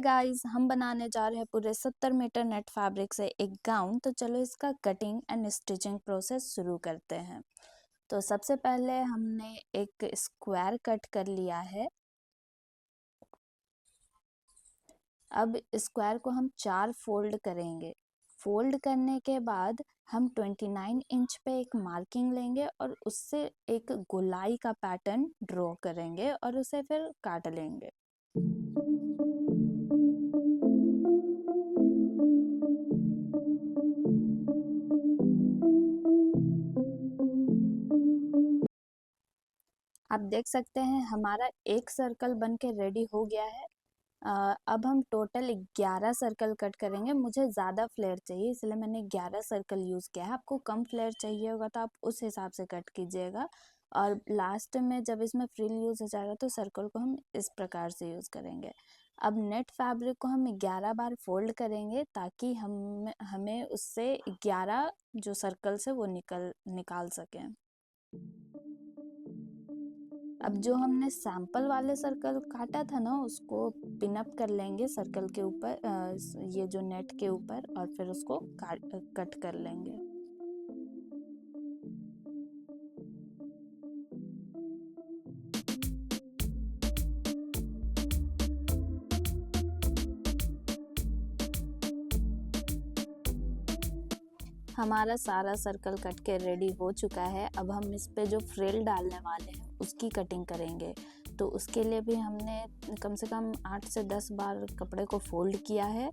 Guys, हम बनाने जा रहे हैं पूरे 70 मीटर नेट फैब्रिक से एक गाउन। तो चलो इसका कटिंग एंड स्टिचिंग प्रोसेस शुरू करते हैं। तो सबसे पहले हमने एक स्क्वायर कट कर लिया है। अब स्क्वायर को हम 4 फोल्ड करेंगे। फोल्ड करने के बाद हम 29 इंच पे एक मार्किंग लेंगे और उससे एक गोलाई का पैटर्न ड्रॉ करेंगे और उसे फिर काट लेंगे। आप देख सकते हैं हमारा एक सर्कल बन के रेडी हो गया है। अब हम टोटल 11 सर्कल कट करेंगे। मुझे ज़्यादा फ्लेयर चाहिए इसलिए मैंने 11 सर्कल यूज़ किया है। आपको कम फ्लेयर चाहिए होगा तो आप उस हिसाब से कट कीजिएगा। और लास्ट में जब इसमें फ्रिल यूज़ हो जाएगा तो सर्कल को हम इस प्रकार से यूज़ करेंगे। अब नेट फैब्रिक को हम 11 बार फोल्ड करेंगे ताकि हमें उससे 11 जो सर्कल्स है वो निकाल सकें। अब जो हमने सैंपल वाले सर्कल काटा था ना उसको पिन अप कर लेंगे सर्कल के ऊपर, ये जो नेट के ऊपर, और फिर उसको कट कर लेंगे। हमारा सारा सर्कल कट के रेडी हो चुका है। अब हम इस पे जो फ्रिल डालने वाले हैं उसकी कटिंग करेंगे। तो उसके लिए भी हमने कम से कम 8 से 10 बार कपड़े को फोल्ड किया है।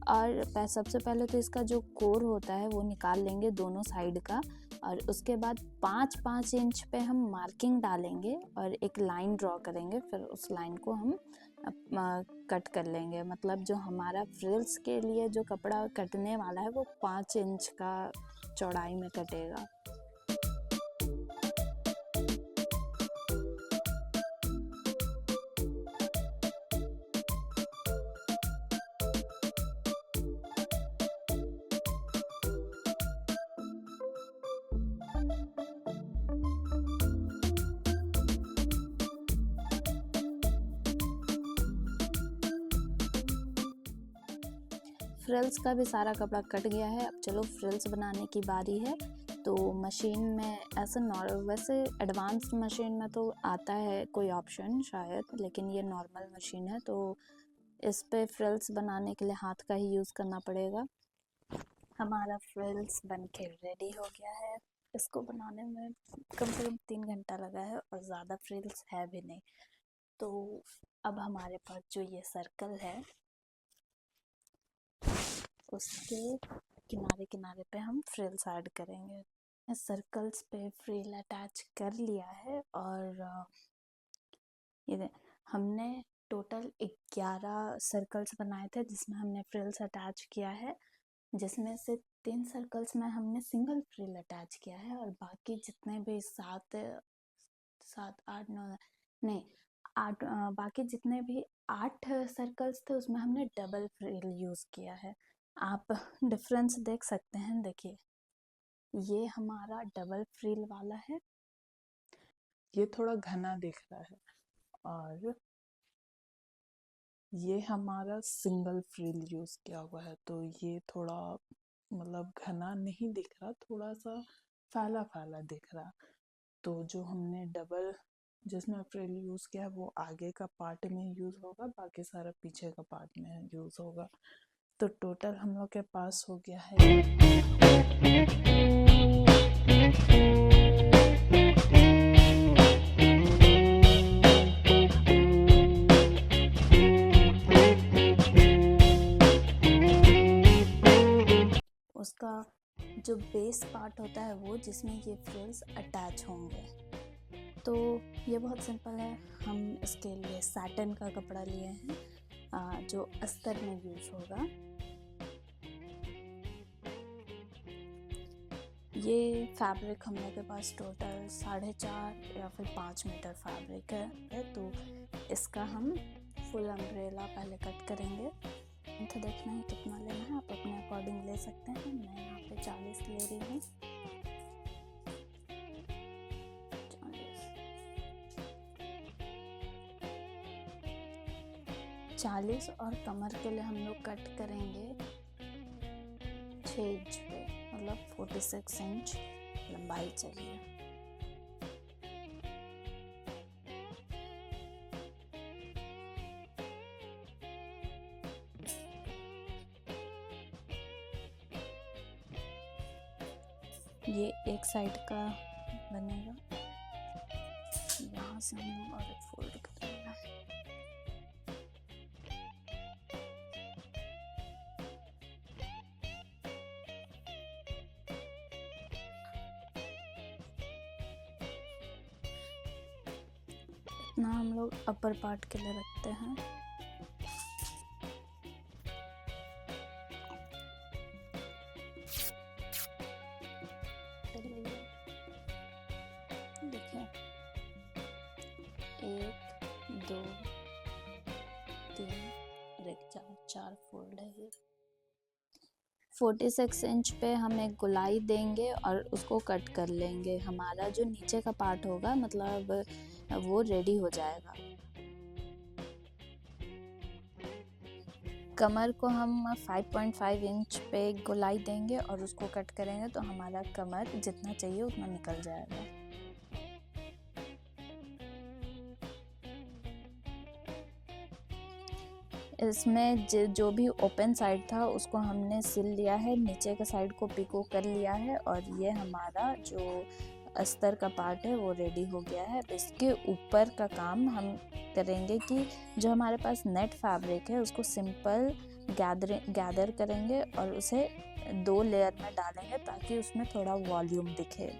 और सबसे पहले तो इसका जो कोर होता है वो निकाल लेंगे दोनों साइड का। और उसके बाद 5-5 इंच पे हम मार्किंग डालेंगे और एक लाइन ड्रॉ करेंगे। फिर उस लाइन को हम कट कर लेंगे। मतलब जो हमारा फ्रिल्स के लिए जो कपड़ा कटने वाला है वो 5 इंच का चौड़ाई में कटेगा। फ्रिल्स का भी सारा कपड़ा कट गया है। अब चलो फ्रिल्स बनाने की बारी है। तो मशीन में वैसे एडवांस मशीन में तो आता है कोई ऑप्शन शायद, लेकिन ये नॉर्मल मशीन है तो इस पे फ्रिल्स बनाने के लिए हाथ का ही यूज़ करना पड़ेगा। हमारा फ्रिल्स बन के रेडी हो गया है। इसको बनाने में कम से कम 3 घंटा लगा है और ज़्यादा फ्रिल्स है भी नहीं। तो अब हमारे पास जो ये सर्कल है उसके किनारे किनारे पे हम फ्रिल्स ऐड करेंगे। सर्कल्स पे फ्रिल अटैच कर लिया है और ये हमने टोटल 11 सर्कल्स बनाए थे जिसमें हमने फ्रिल्स अटैच किया है। जिसमें से 3 सर्कल्स में हमने सिंगल फ्रिल अटैच किया है और बाकी जितने भी 7 8 9 नहीं 8 बाकी जितने भी 8 सर्कल्स थे उसमें हमने डबल फ्रिल यूज़ किया है। आप डिफरेंस देख सकते हैं। देखिए ये हमारा डबल फ्रिल वाला है, ये थोड़ा घना दिख रहा है, और ये हमारा सिंगल फ्रिल यूज किया हुआ है। तो ये थोड़ा मतलब घना नहीं दिख रहा, थोड़ा सा फैला फैला दिख रहा। तो जो हमने डबल जिसमें फ्रिल यूज किया है वो आगे का पार्ट में यूज होगा, बाकी सारा पीछे का पार्ट में यूज होगा। तो टोटल हम लोग के पास हो गया है। उसका जो बेस पार्ट होता है वो जिसमें ये फ्रिल्स अटैच होंगे। तो ये बहुत सिंपल है। हम इसके लिए सैटिन का कपड़ा लिए हैं जो अस्तर में यूज़ होगा। ये फैब्रिक हम लोग के पास टोटल 4.5 या फिर 5 मीटर फैब्रिक है। तो इसका हम फुल अम्ब्रेला पहले कट करेंगे। तो देखना है कितना लेना है, आप अपने अकॉर्डिंग ले सकते हैं। मैं यहाँ पे 40 ले रही हूँ। 40 40 और कमर के लिए हम लोग कट करेंगे 6 इंच पे, मतलब 46 इंच लंबाई चाहिए। ये एक साइड का बनेगा, यहाँ से हम लोग और फोल्ड करेंगे। इतना हम लोग अपर पार्ट के लिए रखते हैं। देखिए 1 2 3 और एक 4 फोल्ड है ये। 46 इंच पे हम एक गोलाई देंगे और उसको कट कर लेंगे। हमारा जो नीचे का पार्ट होगा मतलब वो रेडी हो जाएगा। कमर को हम 5.5 इंच पे गोलाई देंगे और उसको कट करेंगे तो हमारा कमर जितना चाहिए उतना निकल जाएगा। इसमें जो भी ओपन साइड था उसको हमने सिल लिया है, नीचे का साइड को पिको कर लिया है और ये हमारा जो अस्तर का पार्ट है वो रेडी हो गया है। इसके ऊपर का काम हम करेंगे कि जो हमारे पास नेट फैब्रिक है उसको सिंपल गैदर करेंगे और उसे 2 लेयर में डालेंगे ताकि उसमें थोड़ा वॉल्यूम दिखे।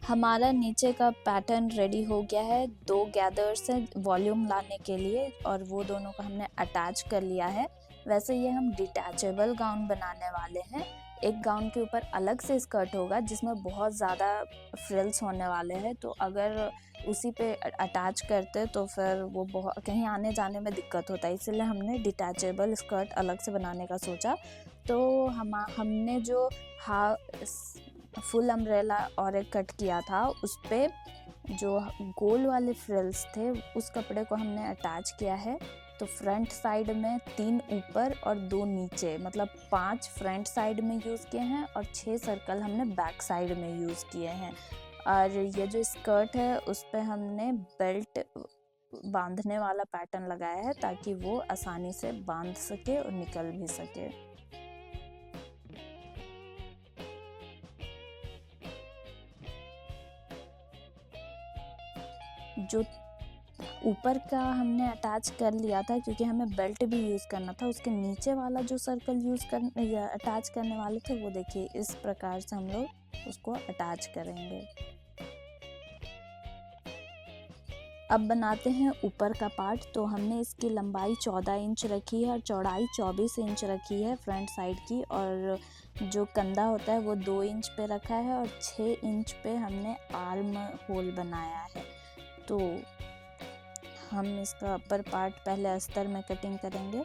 हमारा नीचे का पैटर्न रेडी हो गया है। 2 गैदर्स है वॉल्यूम लाने के लिए और वो दोनों को हमने अटैच कर लिया है। वैसे ये हम डिटैचेबल गाउन बनाने वाले हैं। एक गाउन के ऊपर अलग से स्कर्ट होगा जिसमें बहुत ज़्यादा फ्रिल्स होने वाले हैं, तो अगर उसी पे अटैच करते तो फिर वो बहुत कहीं आने जाने में दिक्कत होता है, इसलिए हमने डिटैचेबल स्कर्ट अलग से बनाने का सोचा। तो हमने जो फुल अम्ब्रेला और एक कट किया था उस पे जो गोल वाले फ्रिल्स थे उस कपड़े को हमने अटैच किया है। तो फ्रंट साइड में 3 ऊपर और 2 नीचे, मतलब 5 फ्रंट साइड में यूज़ किए हैं और 6 सर्कल हमने बैक साइड में यूज़ किए हैं। और ये जो स्कर्ट है उस पे हमने बेल्ट बांधने वाला पैटर्न लगाया है ताकि वो आसानी से बांध सके और निकल भी सके। जो ऊपर का हमने अटैच कर लिया था क्योंकि हमें बेल्ट भी यूज़ करना था, उसके नीचे वाला जो सर्कल अटैच करने वाले थे वो देखिए इस प्रकार से हम लोग उसको अटैच करेंगे। अब बनाते हैं ऊपर का पार्ट। तो हमने इसकी लंबाई 14 इंच रखी है और चौड़ाई 24 इंच रखी है फ्रंट साइड की, और जो कंधा होता है वो 2 इंच पे रखा है और 6 इंच पे हमने आर्म होल बनाया है। तो हम इसका अपर पार्ट पहले अस्तर में कटिंग करेंगे।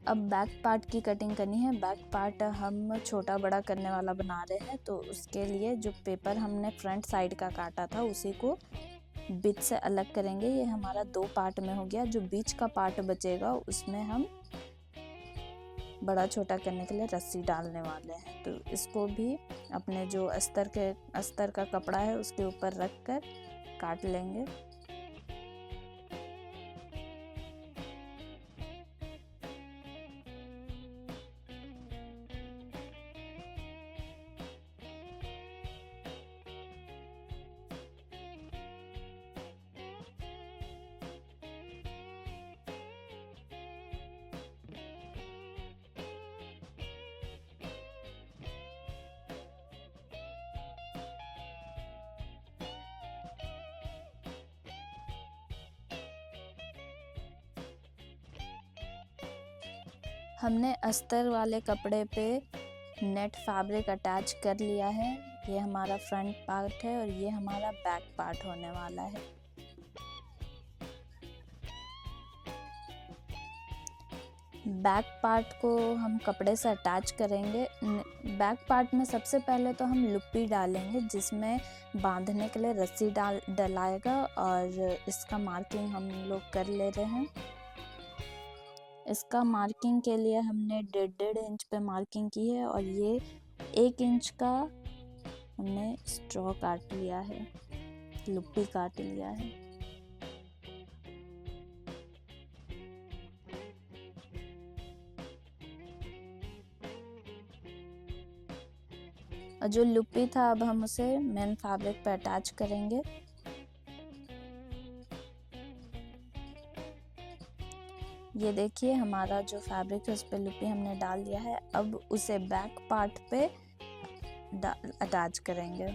अब बैक पार्ट की कटिंग करनी है। बैक पार्ट हम छोटा बड़ा करने वाला बना रहे हैं, तो उसके लिए जो पेपर हमने फ्रंट साइड का काटा था उसी को बीच से अलग करेंगे। ये हमारा 2 पार्ट में हो गया। जो बीच का पार्ट बचेगा उसमें हम बड़ा छोटा करने के लिए रस्सी डालने वाले हैं। तो इसको भी अपने जो अस्तर का कपड़ा है उसके ऊपर रख कर काट लेंगे। हमने अस्तर वाले कपड़े पे नेट फैब्रिक अटैच कर लिया है। ये हमारा फ्रंट पार्ट है और ये हमारा बैक पार्ट होने वाला है। बैक पार्ट को हम कपड़े से अटैच करेंगे। बैक पार्ट में सबसे पहले तो हम लुप्पी डालेंगे, जिसमें बांधने के लिए रस्सी डलाएगा, और इसका मार्किंग हम लोग कर ले रहे हैं। इसका मार्किंग के लिए हमने 1.5 इंच पे मार्किंग की है, और ये 1 इंच का हमने स्ट्रॉ काट लिया है, लुप्पी काट लिया है। और जो लुप्पी था, अब हम उसे मेन फैब्रिक पे अटैच करेंगे। ये देखिए, हमारा जो फैब्रिक है उस पर लुप्पी हमने डाल दिया है। अब उसे बैक पार्ट पे अटैच करेंगे।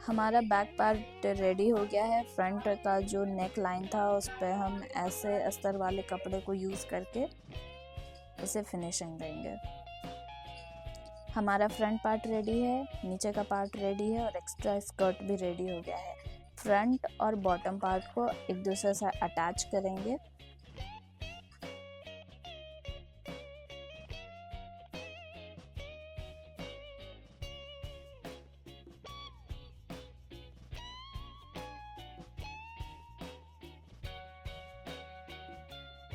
हमारा बैक पार्ट रेडी हो गया है। फ्रंट का जो नेक लाइन था उस पर हम ऐसे अस्तर वाले कपड़े को यूज़ करके इसे फिनिशिंग देंगे। हमारा फ्रंट पार्ट रेडी है, नीचे का पार्ट रेडी है, और एक्स्ट्रा स्कर्ट भी रेडी हो गया है। फ्रंट और बॉटम पार्ट को एक दूसरे से अटैच करेंगे।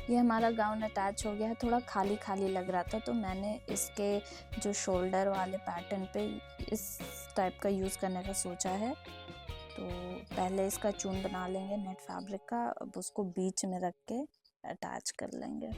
ये हमारा गाउन अटैच हो गया है। थोड़ा खाली खाली लग रहा था, तो मैंने इसके जो शोल्डर वाले पैटर्न पे इस टाइप का यूज़ करने का सोचा है। तो पहले इसका चून बना लेंगे नेट फैब्रिक का, अब उसको बीच में रख के अटैच कर लेंगे।